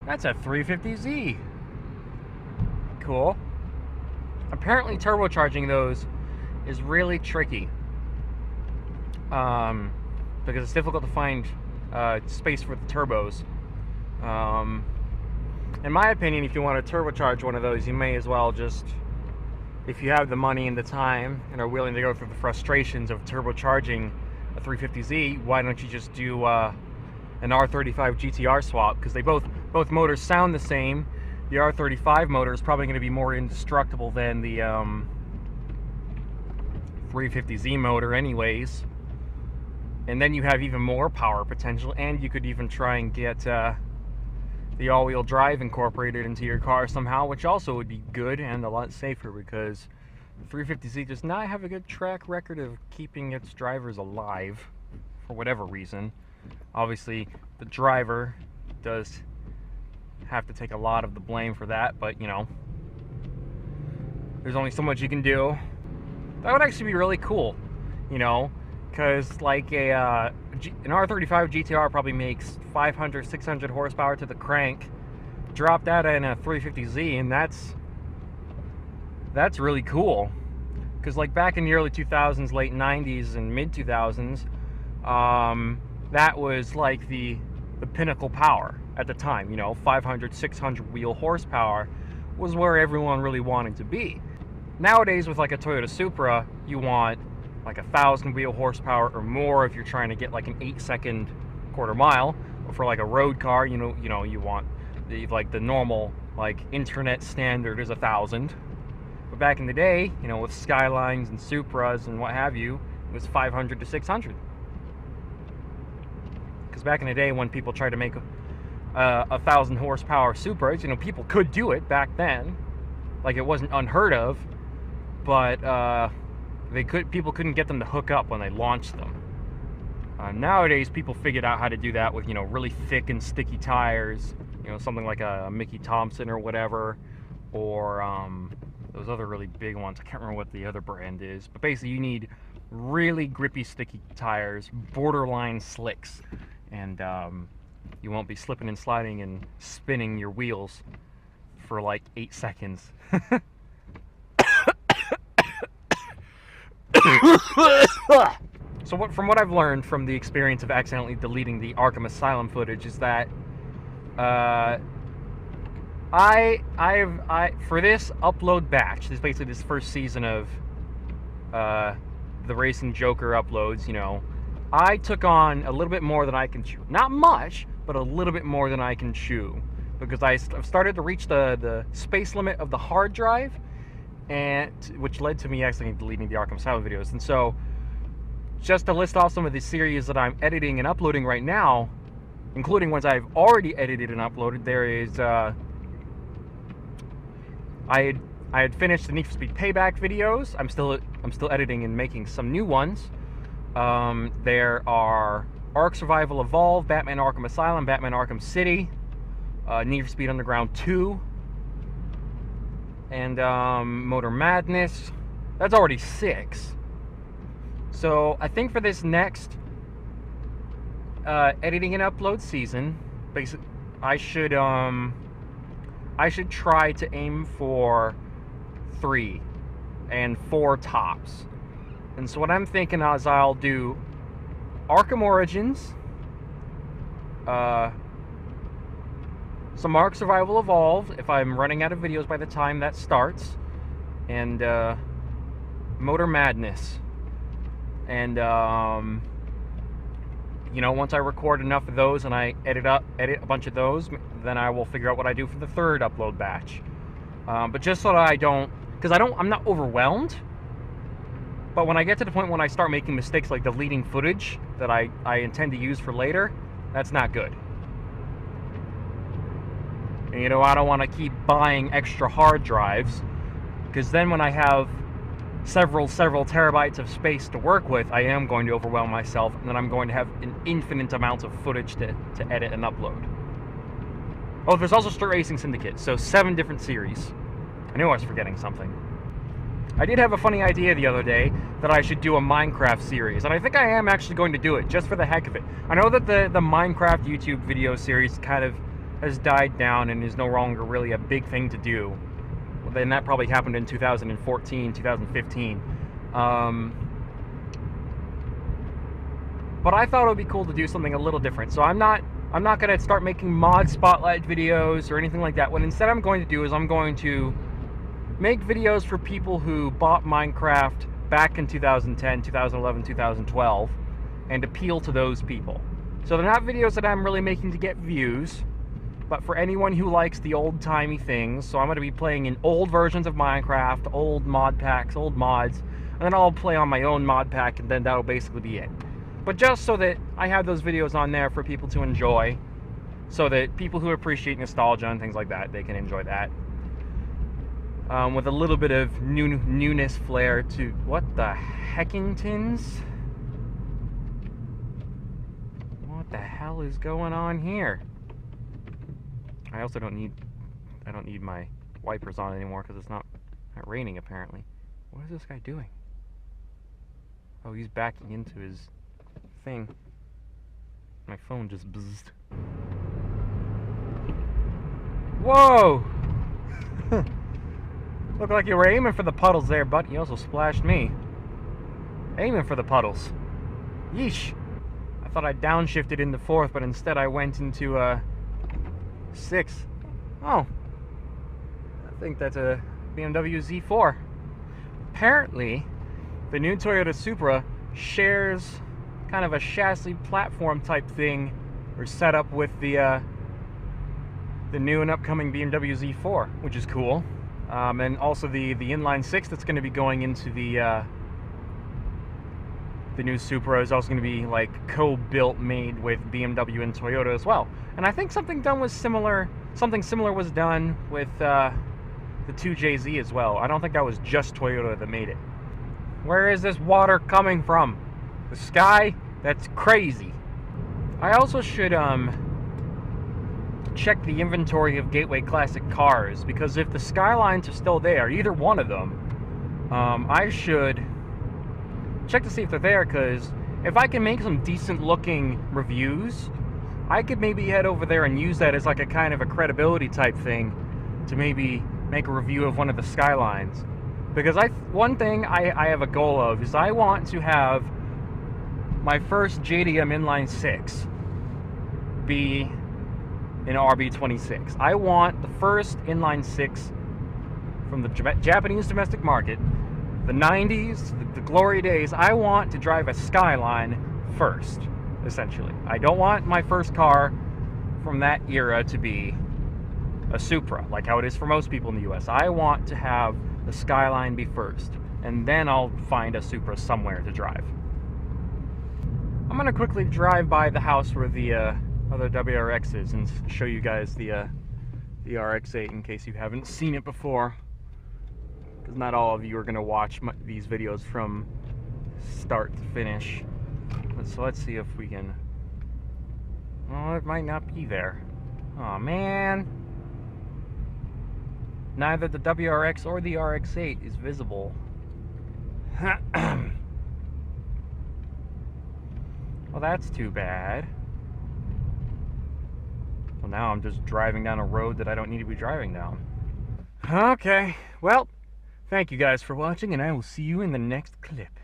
That's a 350Z. Cool. Apparently turbocharging those is really tricky. Because it's difficult to find space for the turbos. In my opinion, if you want to turbocharge one of those, you may as well just, if you have the money and the time and are willing to go through the frustrations of turbocharging a 350Z, why don't you just do an R35 GTR swap? Because they both motors sound the same. The R35 motor is probably going to be more indestructible than the 350Z motor anyways. And then you have even more power potential, and you could even try and get the all-wheel drive incorporated into your car somehow, which also would be good and a lot safer, because the 350Z does not have a good track record of keeping its drivers alive for whatever reason. Obviously, the driver does have to take a lot of the blame for that, but you know, there's only so much you can do. That would actually be really cool, you know, because like an R35 GTR probably makes 500, 600 horsepower to the crank. Drop that in a 350Z, and that's really cool. Because like back in the early 2000s, late 90s, and mid 2000s, that was like the pinnacle power at the time. You know, 500, 600 wheel horsepower was where everyone really wanted to be. Nowadays, with like a Toyota Supra, you want like 1,000 wheel horsepower or more if you're trying to get like an 8-second quarter mile. Or for like a road car, you know, you want the normal like internet standard is 1,000. But back in the day, you know, with Skylines and Supras and what have you, it was 500 to 600. Because back in the day, when people tried to make 1,000 horsepower Supras, you know, people could do it back then. Like, it wasn't unheard of, but people couldn't get them to hook up when they launched them. Nowadays, people figured out how to do that with, you know, really thick and sticky tires, you know, something like a Mickey Thompson or whatever, or those other really big ones. I can't remember what the other brand is, but basically you need really grippy, sticky tires, borderline slicks, and you won't be slipping and sliding and spinning your wheels for like 8 seconds. So from what I've learned from the experience of accidentally deleting the Arkham Asylum footage is that for this upload batch, this is basically this first season of the Racing Joker uploads, you know, I took on a little bit more than I can chew. Not much, but a little bit more than I can chew, because I've started to reach the space limit of the hard drive, and which led to me actually deleting the Arkham Asylum videos. And so, just to list off some of the series that I'm editing and uploading right now, including ones I've already edited and uploaded, there is I had finished the Need for Speed Payback videos. I'm still editing and making some new ones. There are Ark Survival Evolved, Batman Arkham Asylum, Batman Arkham City, Need for Speed Underground 2, and Motor Madness. That's already 6. So I think for this next editing and upload season, basically, I should try to aim for 3 and 4 tops. And so what I'm thinking is I'll do Arkham Origins, some Ark Survival Evolved if I'm running out of videos by the time that starts, and Motor Madness. And you know, once I record enough of those and I edit a bunch of those, then I will figure out what I do for the 3rd upload batch. But just so that I don't, because I'm not overwhelmed, but when I get to the point when I start making mistakes like deleting footage that I intend to use for later, that's not good. And, you know, I don't want to keep buying extra hard drives, because then when I have several terabytes of space to work with, I am going to overwhelm myself, and then I'm going to have an infinite amount of footage to edit and upload. Oh, there's also Street Racing Syndicate, so 7 different series. I knew I was forgetting something. I did have a funny idea the other day that I should do a Minecraft series, and I think I am actually going to do it, just for the heck of it. I know that the Minecraft YouTube video series kind of has died down and is no longer really a big thing to do. Well, then that probably happened in 2014, 2015. But I thought it would be cool to do something a little different. So I'm not going to start making mod spotlight videos or anything like that. What instead I'm going to do is I'm going to make videos for people who bought Minecraft back in 2010, 2011, 2012, and appeal to those people. So they're not videos that I'm really making to get views, but for anyone who likes the old-timey things. So I'm going to be playing in old versions of Minecraft, old mod packs, old mods, and then I'll play on my own mod pack, and then that'll basically be it. But just so that I have those videos on there for people to enjoy, so that people who appreciate nostalgia and things like that, they can enjoy that. With a little bit of newness flair to... What the Heckingtons? What the hell is going on here? I also don't need my wipers on anymore because it's not raining apparently. What is this guy doing? Oh, he's backing into his thing. My phone just buzzed. Whoa! Looked like you were aiming for the puddles there, but you also splashed me. Aiming for the puddles. Yeesh. I thought I downshifted into 4th, but instead I went into 6th. Oh. I think that's a BMW Z4. Apparently, the new Toyota Supra shares kind of a chassis platform type thing or setup with the new and upcoming BMW Z4, which is cool. And also the inline 6 that's going to be going into the new Supra is also going to be like co-built, made with BMW and Toyota as well. And I think something similar was done with the 2JZ as well. I don't think that was just Toyota that made it. Where is this water coming from? The sky? That's crazy. I also should check the inventory of Gateway Classic cars, because if the Skylines are still there, either one of them, I should check to see if they're there, because if I can make some decent looking reviews, I could maybe head over there and use that as like a kind of a credibility type thing to maybe make a review of one of the Skylines. Because one thing I have a goal of is I want to have my first JDM inline 6 be an RB26. I want the first inline 6 from the Japanese domestic market, the 90s, the glory days. I want to drive a Skyline first, essentially. I don't want my first car from that era to be a Supra, like how it is for most people in the US. I want to have the Skyline be first, and then I'll find a Supra somewhere to drive. I'm gonna quickly drive by the house where the other WRX is and show you guys the RX-8 in case you haven't seen it before, because not all of you are gonna watch these videos from start to finish. So let's see if we can... Oh, it might not be there. Oh man. Neither the WRX or the RX-8 is visible. Well, that's too bad. Well, now I'm just driving down a road that I don't need to be driving down. Okay, well, thank you guys for watching, and I will see you in the next clip.